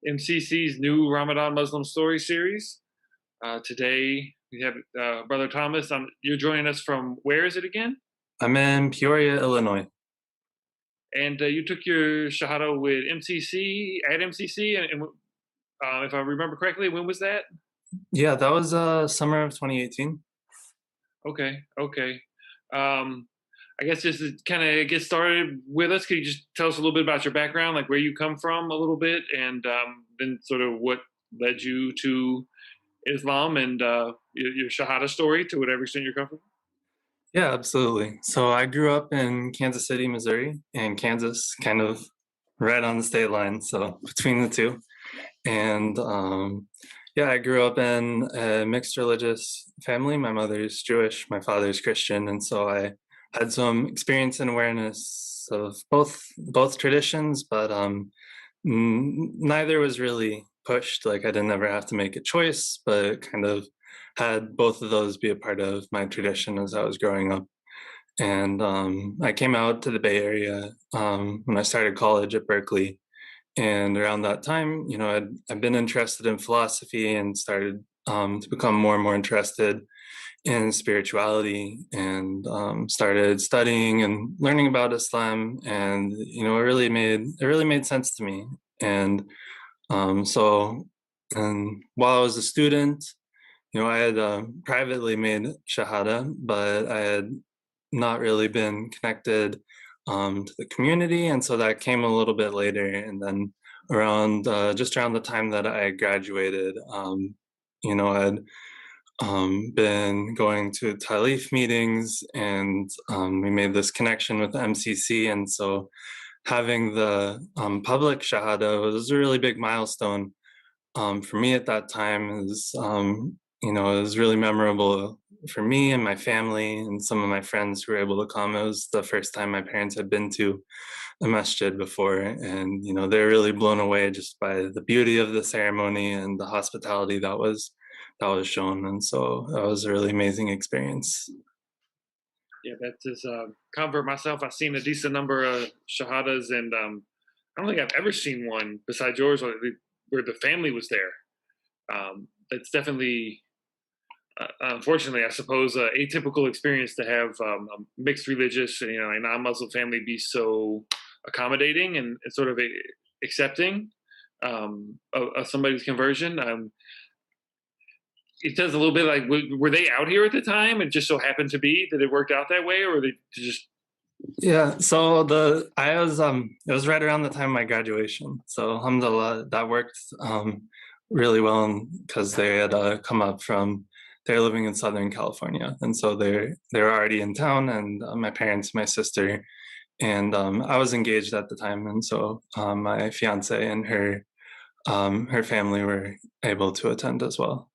MCC's new Ramadan Muslim Story series. Today we have Brother Thomas. You're joining us from where is it again? I'm in Peoria, Illinois. And you took your Shahada with MCC at MCC, and if I remember correctly, when was that? Yeah, that was summer of 2018. Okay, okay. Um, I guess just to kind of get started with us, could you just tell us a little bit about your background, like where you come from, a little bit, and then sort of what led you to Islam and your Shahada story to whatever extent you come from? Yeah, absolutely. So I grew up in Kansas City, Missouri, and Kansas, kind of right on the state line, so between the two. And yeah, I grew up in a mixed religious family. My mother's Jewish, my father's Christian, and so I had some experience and awareness of both traditions, but neither was really pushed. Like I didn't ever have to make a choice, but kind of had both of those be a part of my tradition as I was growing up. And I came out to the Bay Area when I started college at Berkeley. And around that time, I'd been interested in philosophy and started to become more and more interested in spirituality and started studying and learning about Islam. And it really made sense to me. And so, and while I was a student, I had privately made Shahada, but I had not really been connected to the community, and so that came a little bit later. And then around just around the time that I graduated, I'd been going to Talif meetings, and we made this connection with the MCC, and so having the public Shahada was a really big milestone for me at that time. It was really memorable for me and my family and some of my friends who were able to come. It was the first time my parents had been to a masjid before, and they're really blown away just by the beauty of the ceremony and the hospitality that was shown. And so that was a really amazing experience. Yeah, that's just convert myself. I've seen a decent number of shahadas, and I don't think I've ever seen one besides yours where the family was there. It's definitely, unfortunately, I suppose, a atypical experience to have a mixed religious, a non-Muslim family be so accommodating and sort of accepting of somebody's conversion. It does a little bit like, were they out here at the time? It just so happened to be that it worked out that way, or were they just Yeah, so it was right around the time of my graduation. So alhamdulillah, that worked really well because they had come up from they're living in Southern California, and so they're already in town, and my parents, my sister, and I was engaged at the time, and so my fiance and her family were able to attend as well.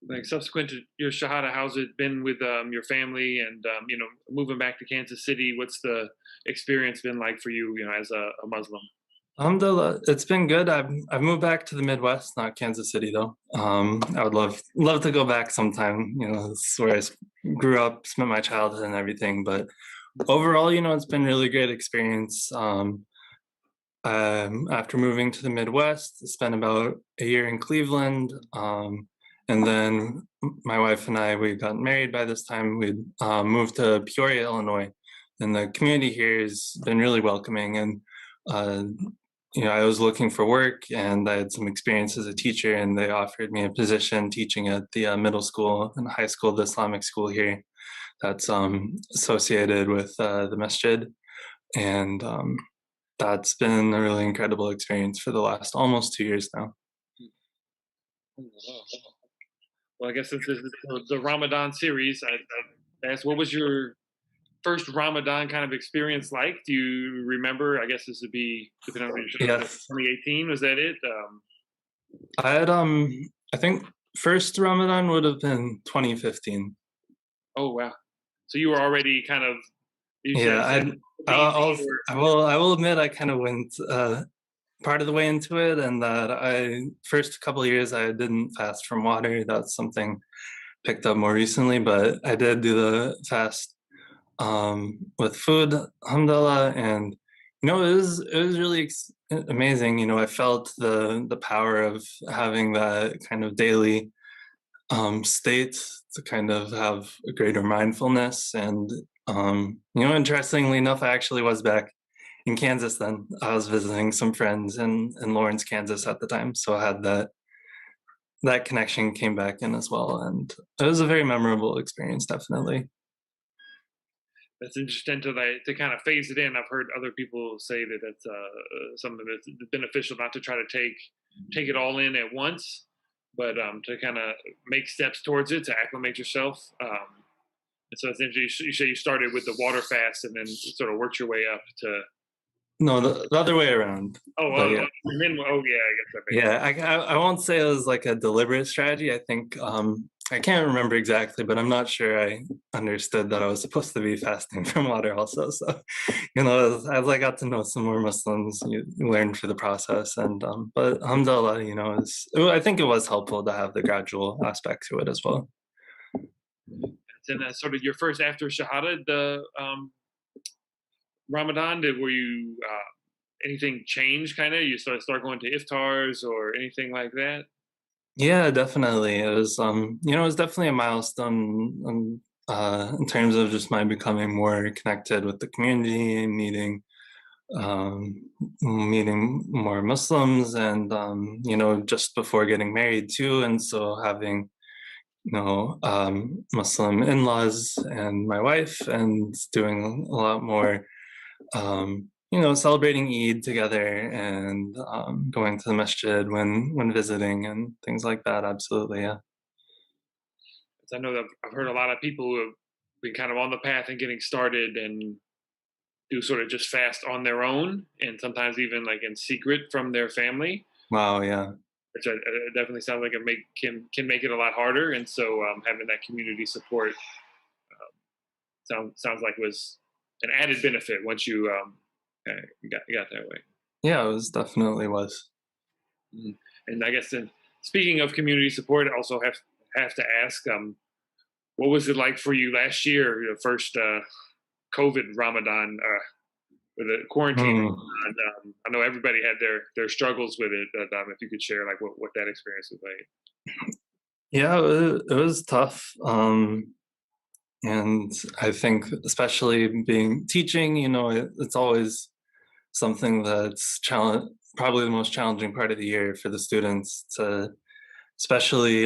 like subsequent to your shahada? How's it been with your family and moving back to Kansas City? What's the experience been like for you, as a Muslim? Alhamdulillah, it's been good. I've moved back to the Midwest, not Kansas City though. I would love to go back sometime. It's where grew up, spent my childhood and everything. But overall, it's been really great experience. After moving to the Midwest, I spent about a year in Cleveland, and then my wife and we got married. By this time, we'd moved to Peoria, Illinois, and the community here has been really welcoming. And uh, I was looking for work, and I had some experience as a teacher, and they offered me a position teaching at the middle school and high school, the Islamic school here, that's associated with the masjid. And that's been a really incredible experience for the last almost 2 years now. Well, I guess this is the Ramadan series. I asked, what was your first Ramadan kind of experience like? Do you remember? I guess this would be depending on your Yes, 2018. Was that it? I had I think first Ramadan would have been 2015. Oh wow! So you were already kind of, you Yeah, said I'll BC or I will admit I kind of went part of the way into it, and that I first couple of years I didn't fast from water. That's something picked up more recently, but I did do the fast with food, alhamdulillah. And it was really amazing. I felt the power of having that kind of daily state to kind of have a greater mindfulness. And interestingly enough, I actually was back in Kansas then. I was visiting some friends in Lawrence, Kansas at the time, so I had that connection came back in as well, and it was a very memorable experience, definitely. That's interesting to kind of phase it in. I've heard other people say that that's something that's beneficial, not to try to take it all in at once, but to kind of make steps towards it to acclimate yourself. And so it's interesting. You say you started with the water fast and then sort of worked your way up to. No, the other way around. Oh, But yeah, and then oh yeah, I guess that makes sense. yeah, I won't say it was like a deliberate strategy. I think I can't remember exactly, but I'm not sure I understood that I was supposed to be fasting from water also. So, as I got to know some more Muslims, you learn through the process. And but alhamdulillah, I think it was helpful to have the gradual aspect to it as well. And then sort of your first after Shahada, the Ramadan, were you anything change? Kind of, you start going to iftars or anything like that. Yeah, definitely. It was definitely a milestone in terms of just my becoming more connected with the community, um, meeting more Muslims, and just before getting married too, and so having Muslim in-laws and my wife, and doing a lot more celebrating Eid together, and going to the masjid when visiting and things like that. Absolutely, yeah. I know that I've heard a lot of people who have been kind of on the path and getting started and do sort of just fast on their own, and sometimes even like in secret from their family, Wow, yeah. which definitely sounds like it can make it a lot harder. And so having that community support sounds like was an added benefit once you got that way. Yeah, it was definitely was. Mhm. And I guess then, speaking of community support, I also have to ask, what was it like for you last year, your first COVID Ramadan, with the quarantine? Mm. And, I know everybody had their struggles with it, but if you could share like what that experience was like. Yeah, it was tough. And I think especially being teaching, it's always something that's probably the most challenging part of the year for the students to, especially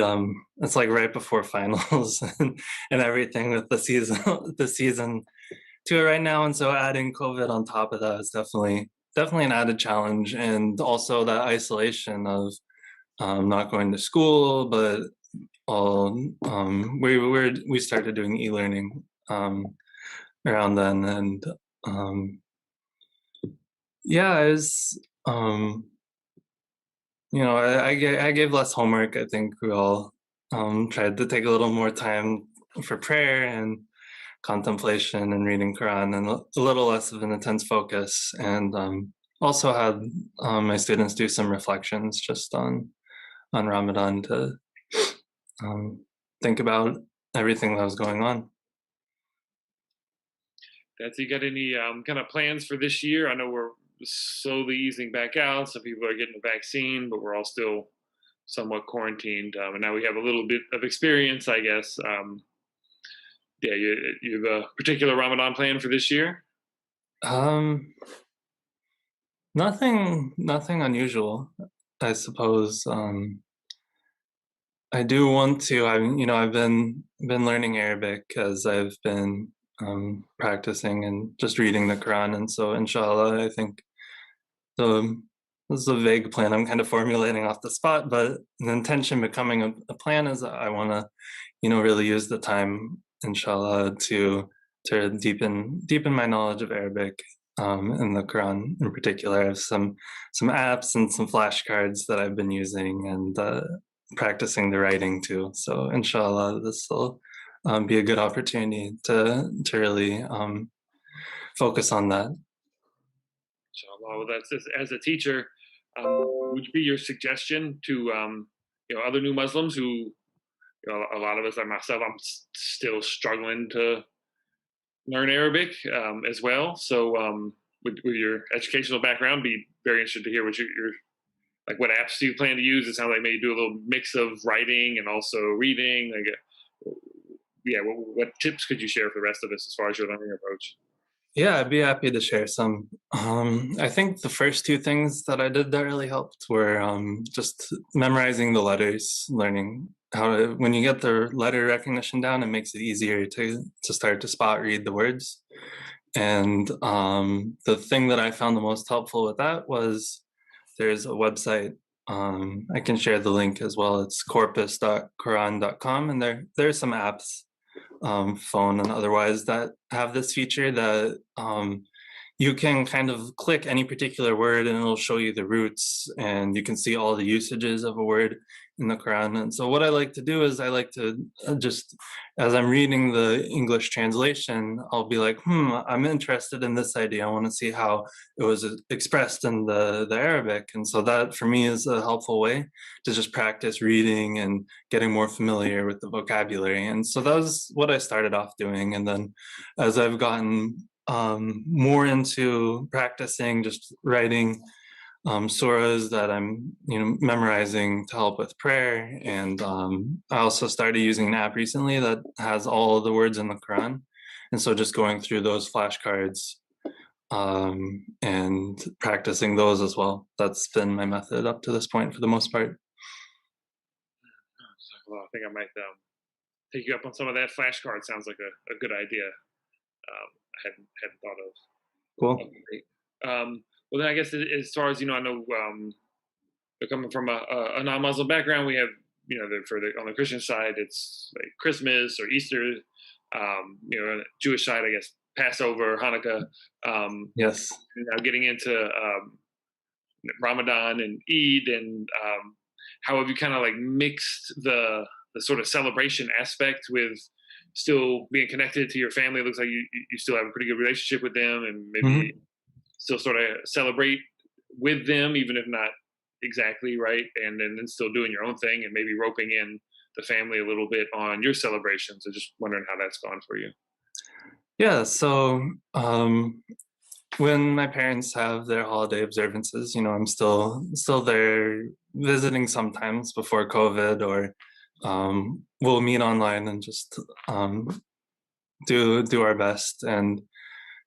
it's like right before finals and everything with the season to it right now. And so adding COVID on top of that is definitely an added challenge. And also that isolation of not going to school, but all we started doing e-learning around then. And um, yeah, I was I gave less homework. I think we all tried to take a little more time for prayer and contemplation and reading Quran, and a little less of an intense focus. And also had my students do some reflections just on Ramadan to um, think about everything that was going on. That's you got any kind of plans for this year? I know we're slowly easing back out. Some people are getting the vaccine, but we're all still somewhat quarantined. And now we have a little bit of experience, I guess. Yeah, you have a particular Ramadan plan for this year? Um, nothing unusual, I suppose. I do want to. I've been learning Arabic as I've been practicing and just reading the Quran, and so inshallah, I think the this is a vague plan I'm kind of formulating off the spot, but the intention becoming a plan is that I want to, really use the time, inshallah, to deepen my knowledge of Arabic and the Quran in particular. I have some apps and some flashcards that I've been using, and practicing the writing too. So inshallah, this will be a good opportunity to really focus on that. Inshallah. Well, that's as a teacher. Would be your suggestion to other new Muslims who a lot of us like myself, I'm still struggling to learn Arabic as well. So with your educational background, be very interested to hear what your like what apps do you plan to use. It sounds like maybe do a little mix of writing and also reading. Like, yeah, what tips could you share for the rest of us as far as your learning approach? Yeah, I'd be happy to share some. I think the first two things that I did that really helped were just memorizing the letters, learning how to, when you get the letter recognition down, it makes it easier to start to spot read the words. And the thing that I found the most helpful with that was there's a website. I can share the link as well. It's corpus.quran.com, and there's some apps, phone and otherwise, that have this feature that you can kind of click any particular word and it'll show you the roots, and you can see all the usages of a word in the Quran. And so what I like to do is I like to just, as I'm reading the English translation, I'll be like, I'm interested in this idea. I want to see how it was expressed in the Arabic. And so that for me is a helpful way to just practice reading and getting more familiar with the vocabulary. And so that was what I started off doing. And then as I've gotten more into practicing just writing surahs that I'm, memorizing to help with prayer. And I also started using an app recently that has all of the words in the Quran. And so just going through those flashcards and practicing those as well. That's been my method up to this point for the most part. Well, I think I might take you up on some of that. Flashcard sounds like a good idea. I hadn't thought of. Cool. Okay. Well, then I guess as far as I know, coming from a non-Muslim background, we have for the on the Christian side, it's like Christmas or Easter. Jewish side, I guess Passover, Hanukkah. Yes. Now getting into Ramadan and Eid, and how have you kind of like mixed the sort of celebration aspect with still being connected to your family? It looks like you still have a pretty good relationship with them, and maybe Hmm. still sort of celebrate with them, even if not exactly right, and then still doing your own thing, and maybe roping in the family a little bit on your celebrations. So just wondering how that's gone for you. Yeah. So when my parents have their holiday observances, I'm still there visiting sometimes before COVID, or we'll meet online and just do our best. And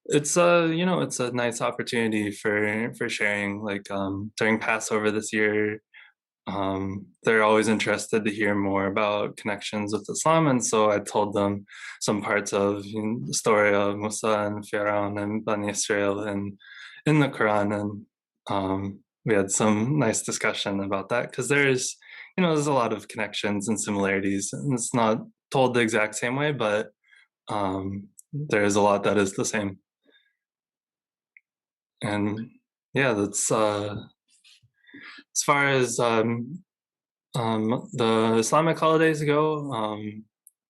it's a nice opportunity for sharing. Like during Passover this year, they're always interested to hear more about connections with Islam, and so I told them some parts of the story of Musa and Pharaoh and Bani Israel and in the Quran. And we had some nice discussion about that because there's a lot of connections and similarities, and it's not told the exact same way, but there's a lot that is the same. And yeah, that's as far as the Islamic holidays go.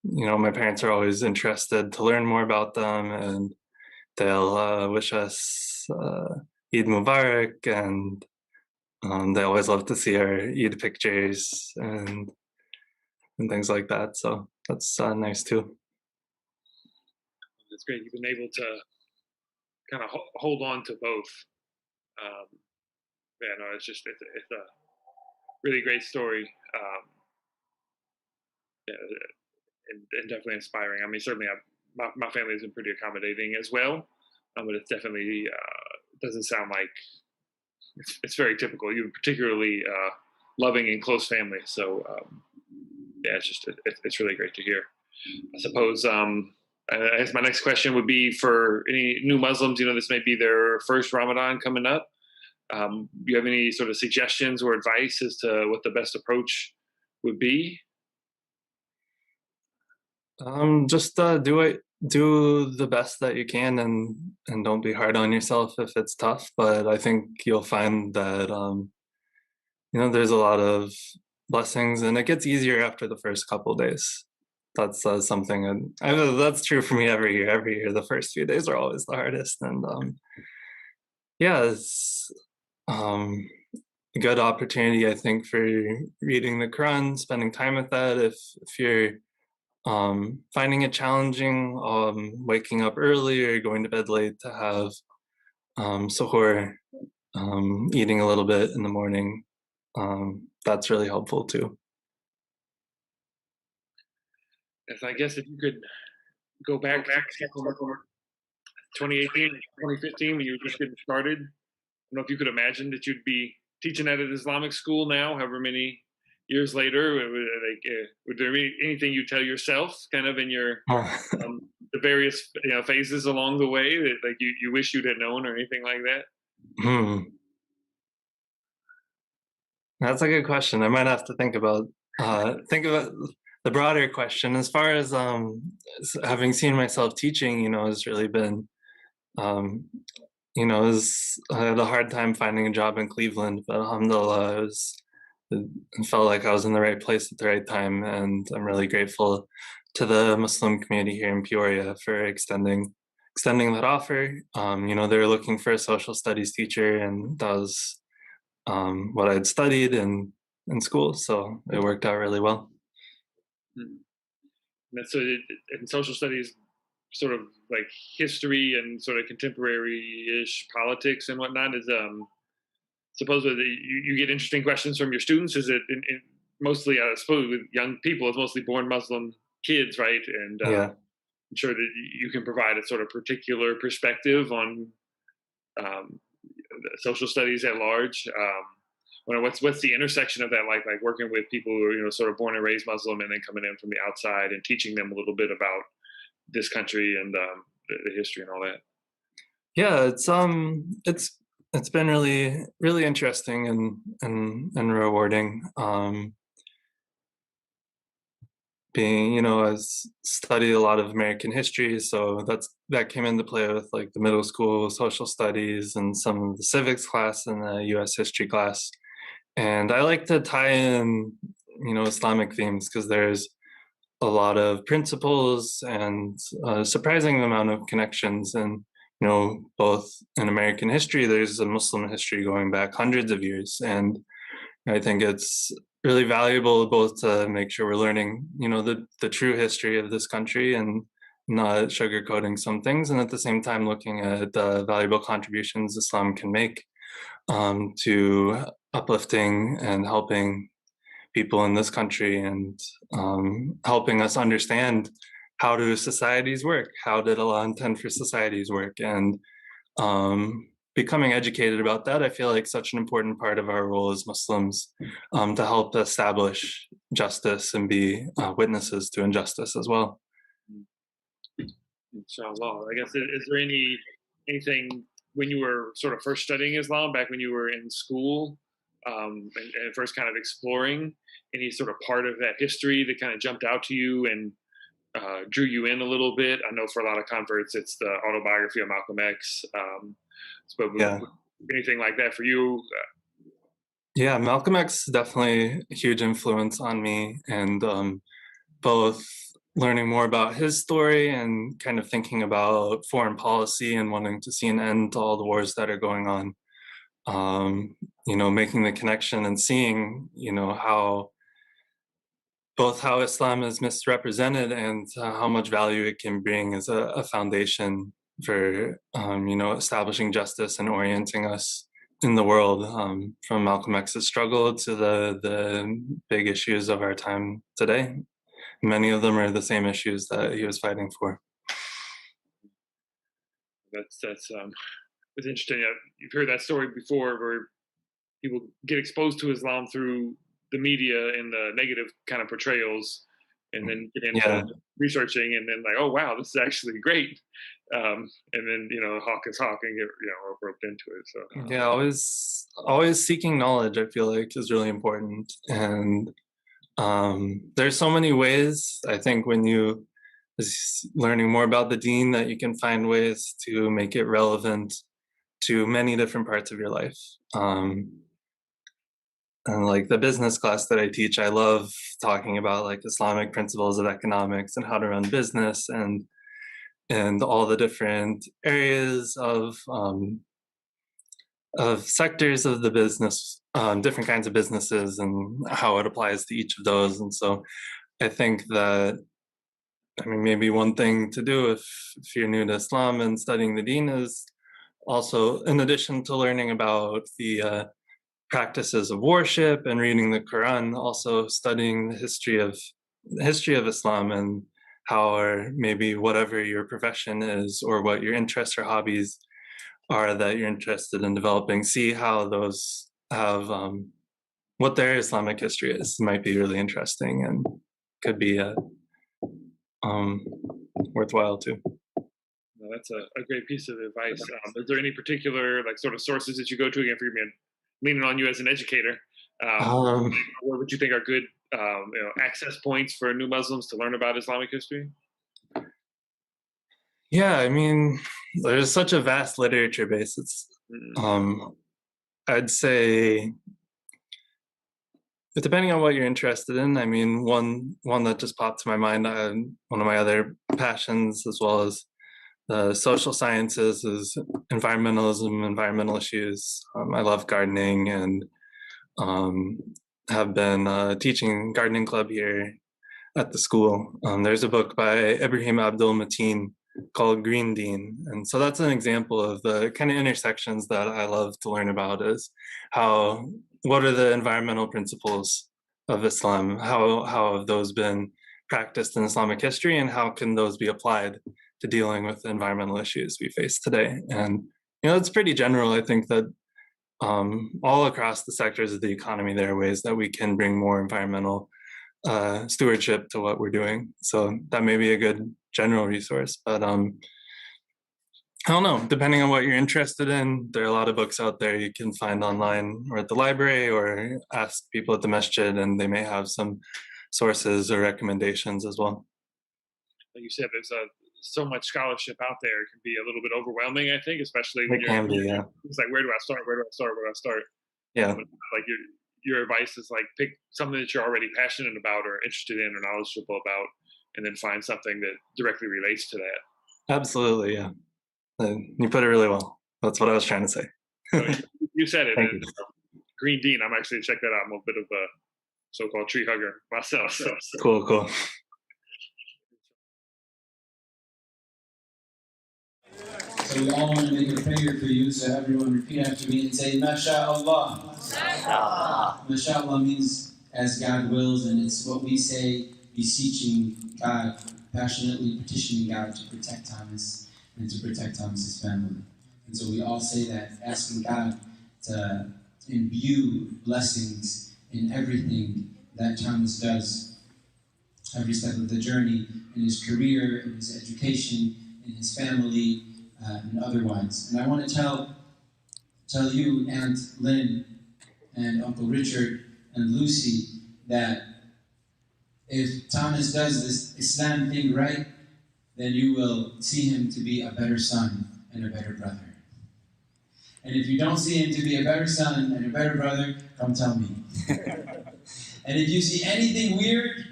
My parents are always interested to learn more about them, and they'll wish us Eid Mubarak, and they always love to see our Eid pictures and things like that. So that's nice too. It's great you've been able to kind of hold on to both. Um, yeah, no, it's a really great story. Yeah, and definitely inspiring. I mean, certainly my family has been pretty accommodating as well, but it's definitely doesn't sound like it's very typical. You're particularly loving and close family, so yeah, it's really great to hear. I suppose. I guess my next question would be for any new Muslims. This may be their first Ramadan coming up. Do you have any sort of suggestions or advice as to what the best approach would be? Just do the best that you can, and don't be hard on yourself if it's tough. But I think you'll find that there's a lot of blessings, and it gets easier after the first couple days. That's something, and that's true for me every year. Every year, the first few days are always the hardest, and yeah, it's um, a good opportunity, I think, for reading the Quran, spending time with that. If you're finding it challenging, waking up early or going to bed late, to have suhoor, eating a little bit in the morning. That's really helpful too. If I guess if you could go back to from 2018, 2015, when you were just getting started, I don't know if you could imagine that you'd be teaching at an Islamic school now, however many years later. Like, would there be anything you tell yourself, kind of in your the various phases along the way that like you wish you'd had known or anything like that? Hmm, that's a good question. I might have to think about the broader question. As far as having seen myself teaching, has really been um, I had a hard time finding a job in Cleveland, but alhamdulillah, it felt like I was in the right place at the right time, and I'm really grateful to the Muslim community here in Peoria for extending that offer. They were looking for a social studies teacher, and that was what I'd studied in school, so it worked out really well. Mhm. So, in social studies, sort of like history and sort of contemporary-ish politics and whatnot, is supposedly you get interesting questions from your students. Is it mostly, I suppose, with young people, it's mostly born Muslim kids, right? And Yeah, I'm sure that you can provide a sort of particular perspective on um, social studies at large. What's the intersection of that like working with people who are sort of born and raised Muslim and then coming in from the outside and teaching them a little bit about this country and the history and all that. yeah, it's been really interesting and rewarding. Being I studied a lot of American history, so that came into play with like the middle school social studies and some of the civics class and the U.S. history class. And I like to tie in Islamic themes because there's a lot of principles and a surprising amount of connections. And both in American history, there's a Muslim history going back hundreds of years, and I think it's really valuable both to make sure we're learning, the true history of this country and not sugarcoating some things, and at the same time looking at the valuable contributions Islam can make to uplifting and helping people in this country and helping us understand how do societies work, how did Allah intend for societies work, and becoming educated about that. I feel like such an important part of our role as Muslims to help establish justice and be witnesses to injustice as well. Inshallah. I guess is there anything when you were sort of first studying Islam back when you were in school and first kind of exploring any sort of part of that history that kind of jumped out to you and drew you in a little bit? I know for a lot of converts, it's the autobiography of Malcolm X. But Yeah. anything like that for you? Yeah, Malcolm X definitely a huge influence on me, and both learning more about his story and kind of thinking about foreign policy and wanting to see an end to all the wars that are going on. Making the connection and seeing, how Islam is misrepresented and how much value it can bring as a foundation for, establishing justice and orienting us in the world, from Malcolm X's struggle to the big issues of our time today. Many of them are the same issues that he was fighting for. That's it's interesting. You've heard that story before, where people get exposed to Islam through the media and the negative kind of portrayals, and then get into Yeah, researching, and then like, oh wow, this is actually great. And then hawk is hawk and get roped into it. So yeah, always seeking knowledge, I feel like, is really important. And there's so many ways, I think, when you is learning more about the deen, that you can find ways to make it relevant to many different parts of your life. And like the business class that I teach, I love talking about like Islamic principles of economics and how to run business and all the different areas of sectors of the business, different kinds of businesses, and how it applies to each of those. And so I think that, I mean, maybe one thing to do if you're new to Islam and studying the deen is also, in addition to learning about the practices of worship and reading the Quran, also studying the history of Islam and how, or maybe whatever your profession is or what your interests or hobbies are that you're interested in developing, see how those have what their Islamic history is. Might be really interesting and could be um, worthwhile too. No, that's a great piece of advice. Is there any particular like sort of sources that you go to again for your leaning on you as an educator? Um, What would you think are good access points for new Muslims to learn about Islamic history? yeah, I mean, there's such a vast literature base. It's Mm, um, I'd say, depending on what you're interested in. I mean, one that just popped to my mind, one of my other passions, as well as the social sciences, is environmentalism, environmental issues. I love gardening and um, have been teaching gardening club here at the school. There's a book by Ibrahim Abdul Mateen called Green Dean. And so that's an example of the kind of intersections that I love to learn about, is what are the environmental principles of Islam? How have those been practiced in Islamic history, and how can those be applied to dealing with the environmental issues we face today? And it's pretty general. I think that all across the sectors of the economy, there are ways that we can bring more environmental stewardship to what we're doing. So that may be a good general resource. But I don't know, depending on what you're interested in, there are a lot of books out there you can find online or at the library, or ask people at the masjid, and they may have some sources or recommendations as well. like you said, there's so much scholarship out there. It can be a little bit overwhelming, I think, especially when It can be, yeah. it's like, where do I start? Where do I start? Where do I start? Yeah, Like your advice is like pick something that you're already passionate about or interested in or knowledgeable about, and then find something that directly relates to that. absolutely, yeah. You put it really well. That's what I was trying to say. So you said it. Thank you. Green Dean. I'm actually check that out. I'm a bit of a so-called tree hugger myself. So Cool. So we all want to make a prayer for you, so everyone repeat after me and say, MashaAllah. MashaAllah means as God wills, and it's what we say, beseeching God, passionately petitioning God to protect Thomas and to protect Thomas's family. And so we all say that, asking God to imbue blessings in everything that Thomas does, every step of the journey, in his career, in his education, in his family, and otherwise. And I want to tell you, Aunt Lynn, and Uncle Richard, and Lucy, that if Thomas does this Islam thing right, then you will see him to be a better son and a better brother. And if you don't see him to be a better son and a better brother, come tell me. And if you see anything weird,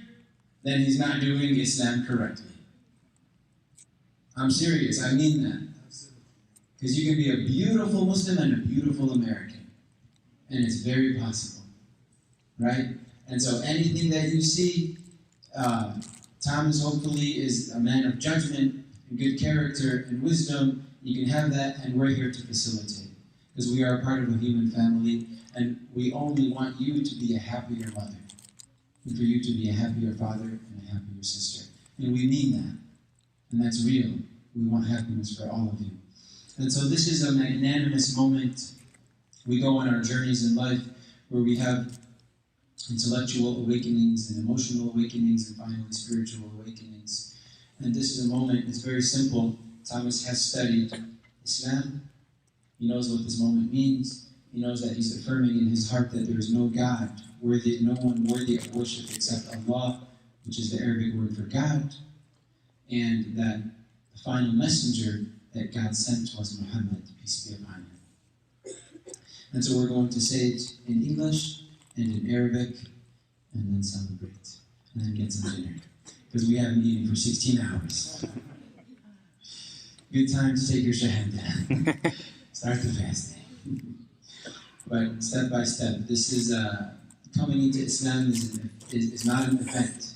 then he's not doing Islam correctly. I'm serious, I mean that. Because you can be a beautiful Muslim and a beautiful American. And it's very possible. Right? And so anything that you see, Thomas hopefully is a man of judgment and good character and wisdom. You can have that, and we're here to facilitate. Because we are a part of a human family, and we only want you to be a happier mother. And for you to be a happier father and a happier sister. And we mean that. And that's real. We want happiness for all of you. And so this is a magnanimous moment. We go on our journeys in life where we have intellectual awakenings and emotional awakenings and finally spiritual awakenings. And this is a moment, it's very simple. Thomas has studied Islam. He knows what this moment means. He knows that he's affirming in his heart that there is no God worthy, no one worthy of worship except Allah, which is the Arabic word for God, and that the final messenger that God sent was Muhammad, peace be upon him. And so we're going to say it in English and in Arabic, and then celebrate, and then get some dinner, because we haven't eaten for 16 hours. Good time to take your shahada. Start the fasting. But step by step, this is coming into Islam is not an event.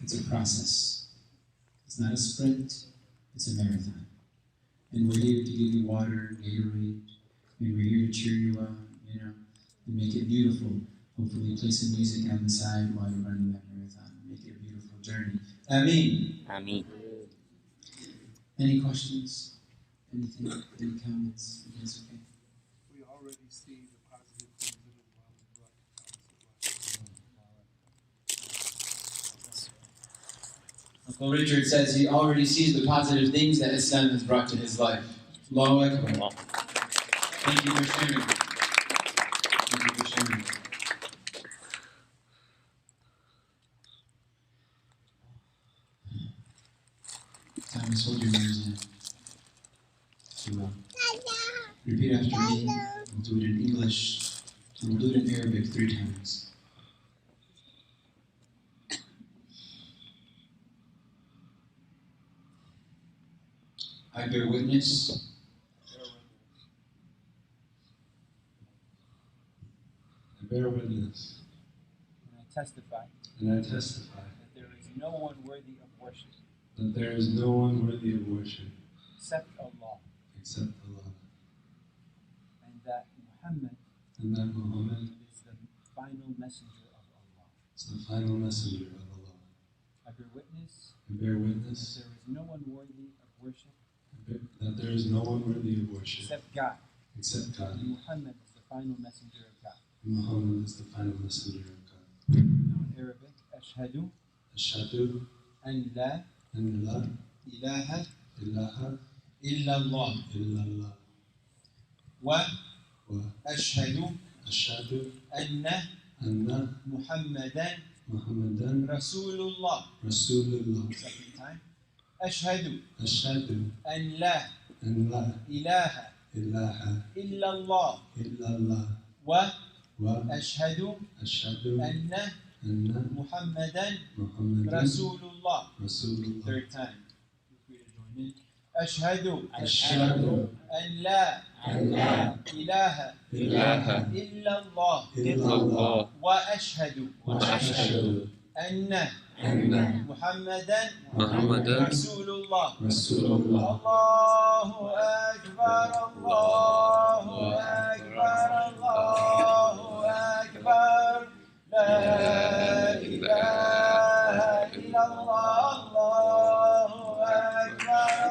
It's a process. It's not a sprint. It's a marathon. And we're here to give you water, Gatorade, and we're here to cheer you up, and make it beautiful. Hopefully play some music on the side while you're running that marathon. Make it a beautiful journey. Ameen. Ameen. Any questions? Anything? Any comments? You guys okay? We already see the positive things that Uncle Richard says he already sees the positive things that Islam has brought to his life. Allahu Akbar. Thank you for sharing. Thank you for sharing. Thomas, hold your ears in. If you will. Repeat after me. We'll do it in English. And we'll do it in Arabic 3 times. I bear witness and I testify that that there is no one worthy of worship except Allah, and that Muhammad is the final messenger of Allah. I bear witness that there is no one worthy of worship except God, and Muhammad is the final messenger of God. Now in Arabic, Ashhadu an la ilaha illallah wa ashhadu anna Muhammadan Rasulullah. Second time. Ashhadu an la ilaha illallah wa ashhadu anna Muhammadan Rasulullah. Third time. Feel free to join in. Ashhadu an la ilaha illallah wa ashhadu anna Muhammadan Rasulullah. Allahu Akbar, Allahu Akbar, Allahu Akbar. La ilaha illallah, Allahu Akbar,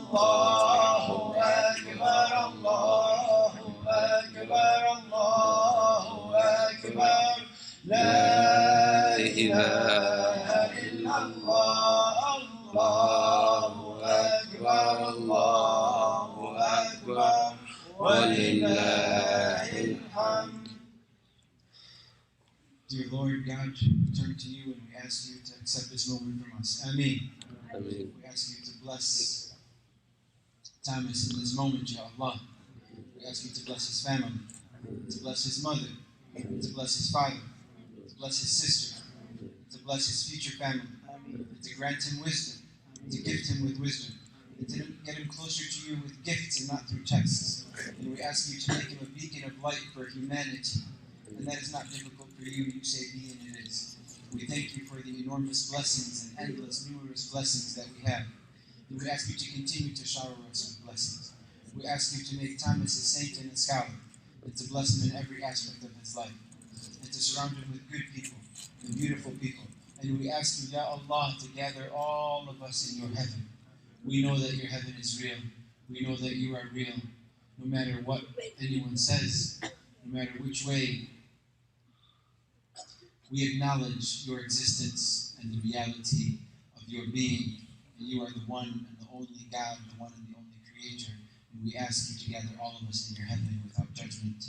Allahu Akbar, Allahu Akbar, Allahu Akbar. La ilaha illallah, Allahu Akbar, Allahu Akbar. Walillahil hamd. Dear Lord God, we turn to you and we ask you to accept this moment from us. Ameen. We ask you to bless Thomas in this moment, Ya Allah. We ask you to bless his family, to bless his mother, to bless his father, to bless his sister, to bless his future family, to grant him wisdom, to gift him with wisdom, and to get him closer to you with gifts and not through texts. And we ask you to make him a beacon of light for humanity. And that is not difficult for you. You say be and it is. We thank you for the enormous blessings and endless, numerous blessings that we have. And we ask you to continue to shower us with blessings. We ask you to make Thomas a saint and a scholar, and to bless him in every aspect of his life, and to surround him with good people and beautiful people. And we ask you, Ya Allah, to gather all of us in your heaven. We know that your heaven is real. We know that you are real. No matter what anyone says, no matter which way, we acknowledge your existence and the reality of your being. And you are the one and the only God, the one and the only Creator. And we ask you to gather all of us in your heaven without judgment.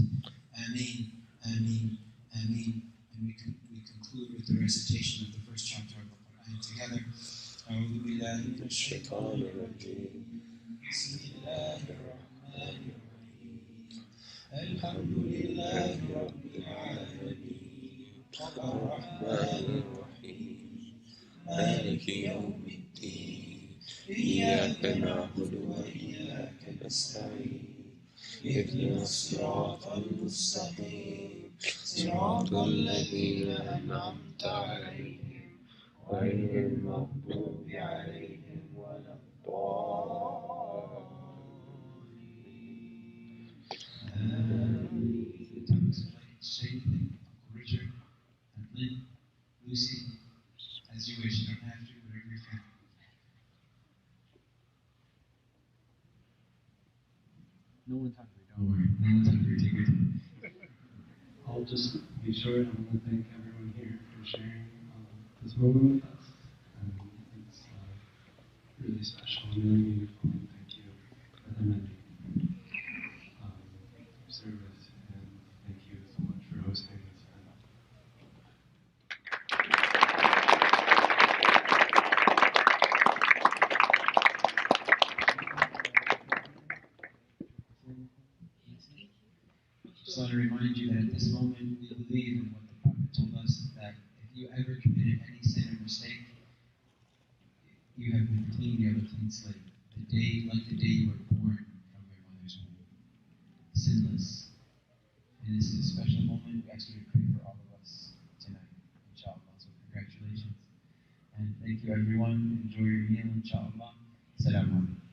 Ameen, Ameen, Ameen. And we conclude with the recitation of the first chapter of the Quran together. أعوذ بالله من الشيطان الرجيم. بسم الله الرحمن الرحيم. الحمد لله رب العالمين الرحمن الرحيم مالك يوم الدين إياك نعبد وإياك نستعين اهدنا الصراط المستقيم صراط الذين أنعمت عليهم غير المغضوب عليهم ولا الضالين. Say anything, Uncle Richard, and Lynn, Lucy, as you wish. You don't have to, whatever you feel. No one's hungry, don't worry. No one's hungry, take your time. I'll just be short. I want to thank everyone here for sharing this moment with us. It's really special and really meaningful. And thank you, Brother Mendy, for service. And thank you so much for hosting this event. Just want to remind you that at this moment we believe in what the Prophet told us, that if you ever committed any sin or mistake, you have been clean, you have a clean slate. The day, like the day you were born from your mother's womb. Sinless. And this is a special moment. We ask you to pray for all of us tonight, inshallah. So congratulations. And thank you everyone. Enjoy your meal, inshallah. Assalamu alaikum.